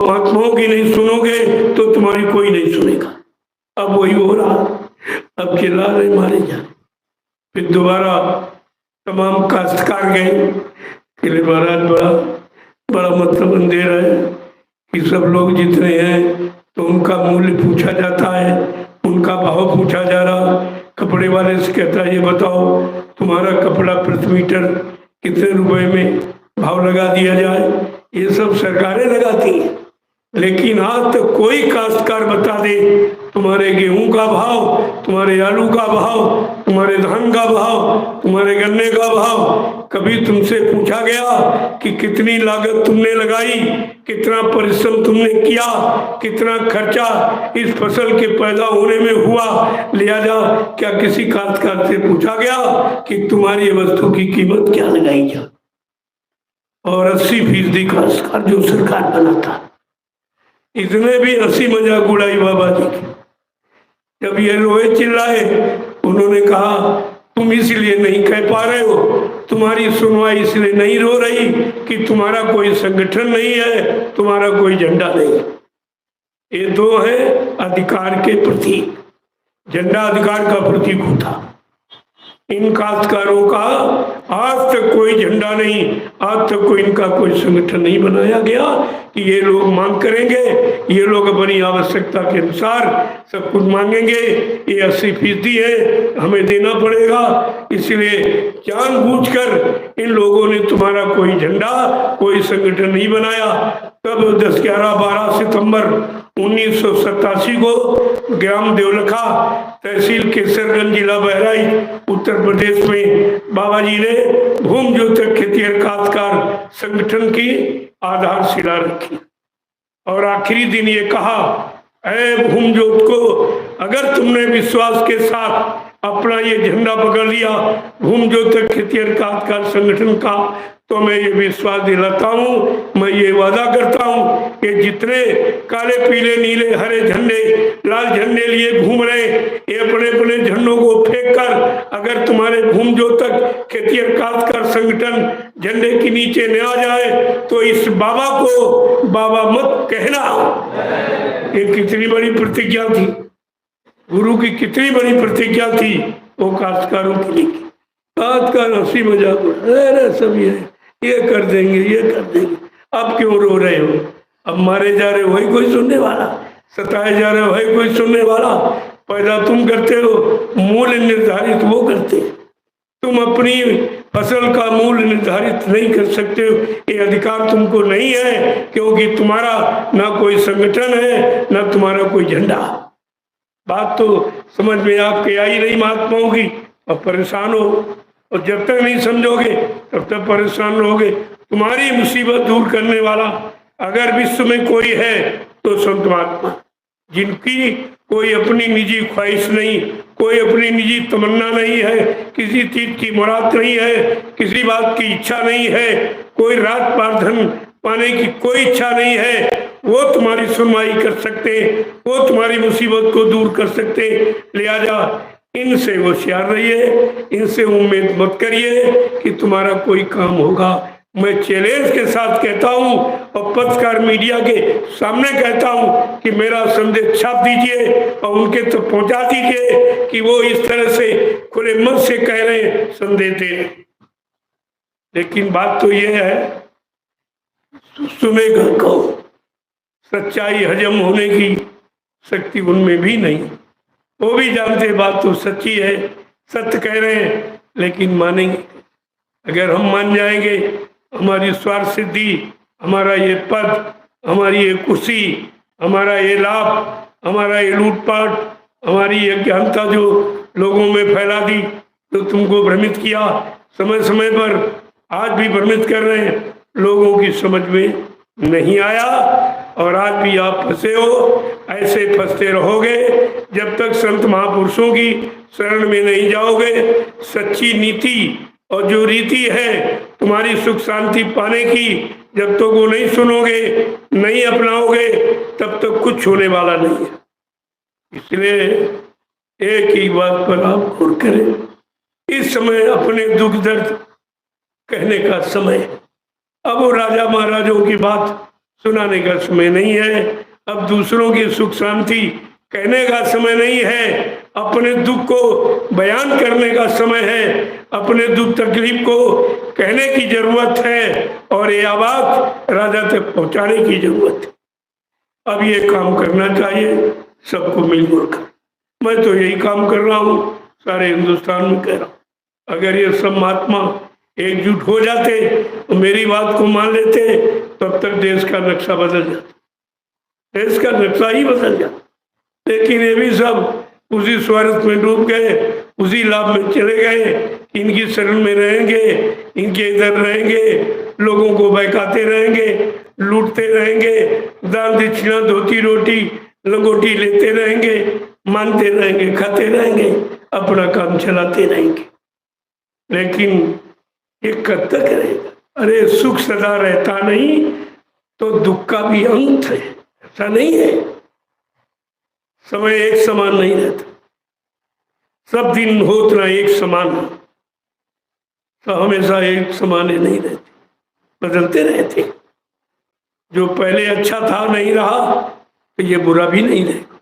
महात्माओं की नहीं सुनोगे तो तुम्हारी कोई नहीं सुनेगा। अब वही हो रहा, अब चिल्ला रहे मारे जा। फिर दोबारा तमाम काश्तकार गए कि महाराज बड़ा बड़ा मतलब अंधेरा है कि सब लोग जितने हैं तो उनका मूल्य पूछा जाता है, उनका भाव पूछा जा रहा। कपड़े वाले से कहता है ये बताओ तुम्हारा कपड़ा प्रति मीटर कितने रुपए में भाव लगा दिया जाए। ये सब सरकारें लगाती हैं, लेकिन आज तो कोई काश्तकार बता दे तुम्हारे गेहूं का भाव, तुम्हारे आलू का भाव, तुम्हारे धान का भाव, तुम्हारे गन्ने का भाव। कभी तुमसे पूछा गया कि कितनी लागत तुमने लगाई, कितना परिश्रम तुमने किया, कितना खर्चा इस फसल के पैदा होने में हुआ। लिहाजा क्या किसी काश्तकार से पूछा गया कि तुम्हारी वस्तु की कीमत क्या लगाई जाए। और 80% काश्तकार जो सरकार बनाता, इसने भी हंसी मजाक उड़ाई बाबा जी की। जब ये रोए चिल्लाए, उन्होंने कहा तुम इसलिए नहीं कह पा रहे हो, तुम्हारी सुनवाई इसलिए नहीं रो रही कि तुम्हारा कोई संगठन नहीं है, तुम्हारा कोई झंडा नहीं। ये दो है अधिकार के प्रतीक। झंडा अधिकार का प्रतीक होता, इन काश्तकारों का आज तक कोई झंडा नहीं, आज तक कोई इनका कोई संगठन नहीं बनाया गया कि ये लोग मांग करेंगे, ये लोग अपनी आवश्यकता के अनुसार सब कुछ मांगेंगे। ये 80% है, हमें देना पड़ेगा। इसलिए जानबूझकर इन लोगों ने तुम्हारा कोई झंडा, कोई संगठन नहीं बनाया। तब 10, 11, 12 सितंबर 1987 को ग्राम देवलखा, तहसील केसरगंज, जिला बहराइच, उत्तर प्रदेश में बाबा जी ने भूम ज्योतक खेतिहर काश्तकार संगठन की आधारशिला रखी। और आखिरी दिन ये कहा, ऐ भूम ज्योत को, अगर तुमने विश्वास के साथ अपना ये झंडा पकड़ लिया भूम ज्योतक खेतिहर काश्तकार संगठन का, तो मैं ये विश्वास दिलाता हूँ, मैं ये वादा करता हूँ कि जितने काले पीले नीले हरे झंडे लाल झंडे लिए घूम रहे, ये अपने अपने झंडों को फेंक कर अगर तुम्हारे भूम ज्योतक खेतिहर काश्तकार संगठन झंडे के नीचे न आ जाए तो इस बाबा को बाबा मत कहना। ये कितनी बड़ी प्रतिज्ञा थी, गुरु की कितनी बड़ी प्रतिज्ञा थी वो काश्तकारों के लिए। काश्तकार हंसी मजाक अरे सब ये कर देंगे, ये कर देंगे। अब क्यों रो रहे हो? अब मारे जा रहे हो, वही कोई सुनने वाला, सताए जा रहे हो, वही कोई सुनने वाला। पैदा तुम करते हो, मूल्य निर्धारित वो करते। तुम अपनी फसल का मूल्य निर्धारित नहीं कर सकते हो, ये अधिकार तुमको नहीं है, क्योंकि तुम्हारा ना कोई संगठन है, ना तुम्हारा कोई झंडा। बात तो समझ में आपके आई नहीं महात्माओं की, और परेशान हो। और जब तक नहीं समझोगे तब तक परेशान रहोगे। तुम्हारी मुसीबत दूर करने वाला अगर विश्व में कोई है तो संत महात्मा, जिनकी कोई अपनी निजी ख्वाहिश नहीं, कोई अपनी निजी तमन्ना नहीं है, किसी चीज की मुराद नहीं है, किसी बात की इच्छा नहीं है, कोई रात पार धन पाने की कोई इच्छा नहीं है, वो तुम्हारी सुनवाई कर सकते, वो तुम्हारी मुसीबत को दूर कर सकते। लिहाजा इनसे होशियार रहिए, इनसे उम्मीद मत करिए कि तुम्हारा कोई काम होगा। मैं चैलेंज के साथ कहता हूं और पत्रकार मीडिया के सामने कहता हूं कि मेरा संदेश छाप दीजिए और उनके तो पहुंचा दीजिए कि वो इस तरह से खुले मन से कह रहे संदेश दे। लेकिन बात तो ये है, सुनेगा कौन? सच्चाई हजम होने की शक्ति उनमें भी नहीं। वो भी जानते बात तो सच्ची है, सत्य कह रहे हैं, लेकिन मानेंगे? अगर हम मान जाएंगे हमारी स्वार्थ सिद्धि, हमारा ये पद, हमारी ये कुर्सी, हमारा ये लाभ, हमारा ये लूटपाट, हमारी ये ज्ञानता जो लोगों में फैला दी, तो तुमको भ्रमित किया, समय समय पर आज भी भ्रमित कर रहे हैं, लोगों की समझ में नहीं आया। और आज भी आप फंसे हो, ऐसे फंसते रहोगे जब तक संत महापुरुषों की शरण में नहीं जाओगे। सच्ची नीति और जो रीति है तुम्हारी सुख शांति पाने की, जब तक वो नहीं सुनोगे, नहीं अपनाओगे, तब तक कुछ होने वाला नहीं है। इसलिए एक ही बात पर आप गौर करें, इस समय अपने दुख दर्द कहने का समय। अब वो राजा महाराजों की बात सुनाने का समय नहीं है, अब दूसरों की सुख शांति कहने का समय नहीं है, अपने दुख को बयान करने का समय है, अपने दुख तकलीफ को कहने की जरूरत है और ये आवाज राजा तक पहुंचाने की जरूरत है। अब ये काम करना चाहिए सबको मिलजुल कर। मैं तो यही काम कर रहा हूँ, सारे हिंदुस्तान में कह रहा हूँ। अगर ये सब महात्मा एकजुट हो जाते तो मेरी बात को मान लेते, तब तक देश का नक्शा बदल जाता, देश का नक्शा ही बदल जाता। लेकिन ये भी सब उसी स्वार्थ में डूब गए, उसी लाभ में चले गए, इनकी शरण में रहेंगे, इनके इधर रहेंगे, लोगों को बहकाते रहेंगे, लूटते रहेंगे, दान दक्षिणा धोती रोटी लंगोटी लेते रहेंगे, मानते रहेंगे, खाते रहेंगे, अपना काम चलाते रहेंगे। लेकिन ये कब तक रहेगा? अरे सुख सदा रहता नहीं तो दुख का भी अंत है, ऐसा नहीं है। समय एक समान नहीं रहता, सब दिन होता एक समान है, तो हमेशा एक समान नहीं रहते, बदलते रहते। जो पहले अच्छा था नहीं रहा तो ये बुरा भी नहीं रहेगा।